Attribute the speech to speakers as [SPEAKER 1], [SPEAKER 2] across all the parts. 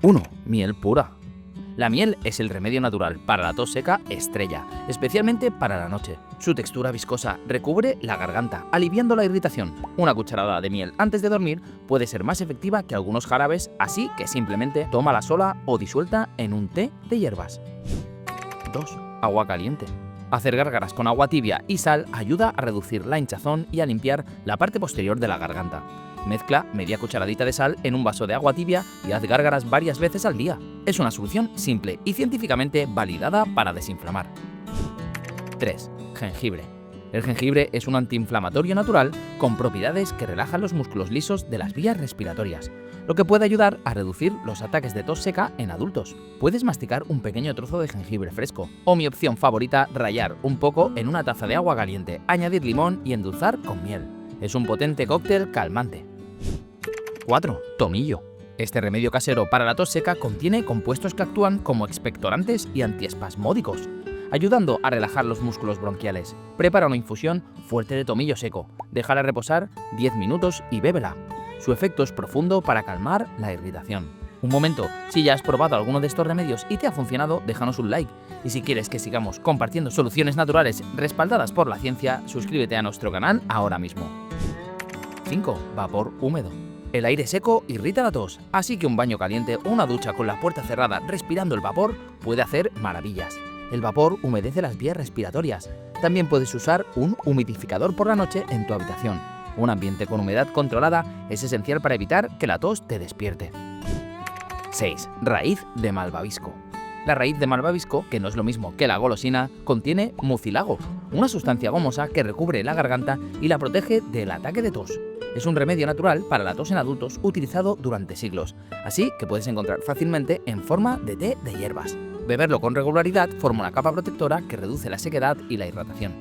[SPEAKER 1] 1. Miel pura. La miel es el remedio natural para la tos seca estrella, especialmente para la noche. Su textura viscosa recubre la garganta, aliviando la irritación. Una cucharada de miel antes de dormir puede ser más efectiva que algunos jarabes, así que simplemente tómala sola o disuelta en un té de hierbas. 2. Agua caliente. Hacer gárgaras con agua tibia y sal ayuda a reducir la hinchazón y a limpiar la parte posterior de la garganta. Mezcla media cucharadita de sal en un vaso de agua tibia y haz gárgaras varias veces al día. Es una solución simple y científicamente validada para desinflamar. 3. Jengibre. El jengibre es un antiinflamatorio natural con propiedades que relajan los músculos lisos de las vías respiratorias, lo que puede ayudar a reducir los ataques de tos seca en adultos. Puedes masticar un pequeño trozo de jengibre fresco, o mi opción favorita, rallar un poco en una taza de agua caliente, añadir limón y endulzar con miel. Es un potente cóctel calmante. 4. Tomillo. Este remedio casero para la tos seca contiene compuestos que actúan como expectorantes y antiespasmódicos, ayudando a relajar los músculos bronquiales. Prepara una infusión fuerte de tomillo seco, déjala reposar 10 minutos y bébela. Su efecto es profundo para calmar la irritación. Un momento, si ya has probado alguno de estos remedios y te ha funcionado, déjanos un like. Y si quieres que sigamos compartiendo soluciones naturales respaldadas por la ciencia, suscríbete a nuestro canal ahora mismo. 5. Vapor húmedo. El aire seco irrita la tos, así que un baño caliente o una ducha con la puerta cerrada respirando el vapor puede hacer maravillas. El vapor humedece las vías respiratorias. También puedes usar un humidificador por la noche en tu habitación. Un ambiente con humedad controlada es esencial para evitar que la tos te despierte. 6. Raíz de malvavisco. La raíz de malvavisco, que no es lo mismo que la golosina, contiene mucilago, una sustancia gomosa que recubre la garganta y la protege del ataque de tos. Es un remedio natural para la tos en adultos utilizado durante siglos, así que puedes encontrar fácilmente en forma de té de hierbas. Beberlo con regularidad forma una capa protectora que reduce la sequedad y la hidratación.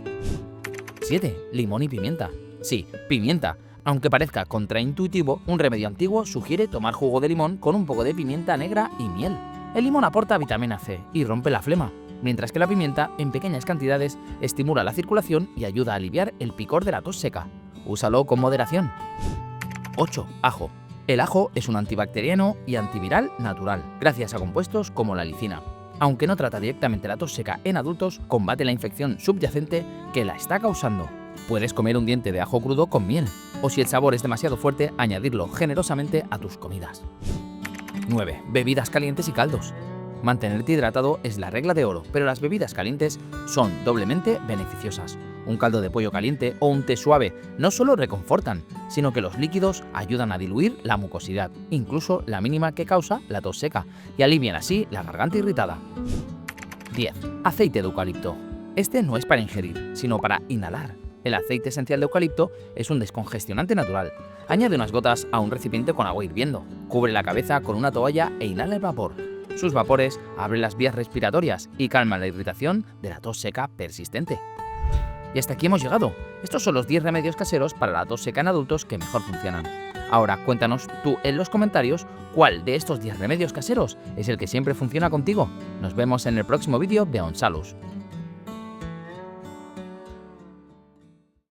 [SPEAKER 1] 7. Limón y pimienta. Sí, pimienta. Aunque parezca contraintuitivo, un remedio antiguo sugiere tomar jugo de limón con un poco de pimienta negra y miel. El limón aporta vitamina C y rompe la flema, mientras que la pimienta, en pequeñas cantidades, estimula la circulación y ayuda a aliviar el picor de la tos seca. Úsalo con moderación. 8. Ajo. El ajo es un antibacteriano y antiviral natural, gracias a compuestos como la lisina. Aunque no trata directamente la tos seca en adultos, combate la infección subyacente que la está causando. Puedes comer un diente de ajo crudo con miel, o si el sabor es demasiado fuerte, añadirlo generosamente a tus comidas. 9. Bebidas calientes y caldos. Mantenerte hidratado es la regla de oro, pero las bebidas calientes son doblemente beneficiosas. Un caldo de pollo caliente o un té suave no solo reconfortan, sino que los líquidos ayudan a diluir la mucosidad, incluso la mínima que causa la tos seca, y alivian así la garganta irritada. 10. Aceite de eucalipto. Este no es para ingerir, sino para inhalar. El aceite esencial de eucalipto es un descongestionante natural. Añade unas gotas a un recipiente con agua hirviendo, cubre la cabeza con una toalla e inhala el vapor. Sus vapores abren las vías respiratorias y calman la irritación de la tos seca persistente. Y hasta aquí hemos llegado. Estos son los 10 remedios caseros para la tos seca en adultos que mejor funcionan. Ahora cuéntanos tú en los comentarios cuál de estos 10 remedios caseros es el que siempre funciona contigo. Nos vemos en el próximo vídeo de OnSalus.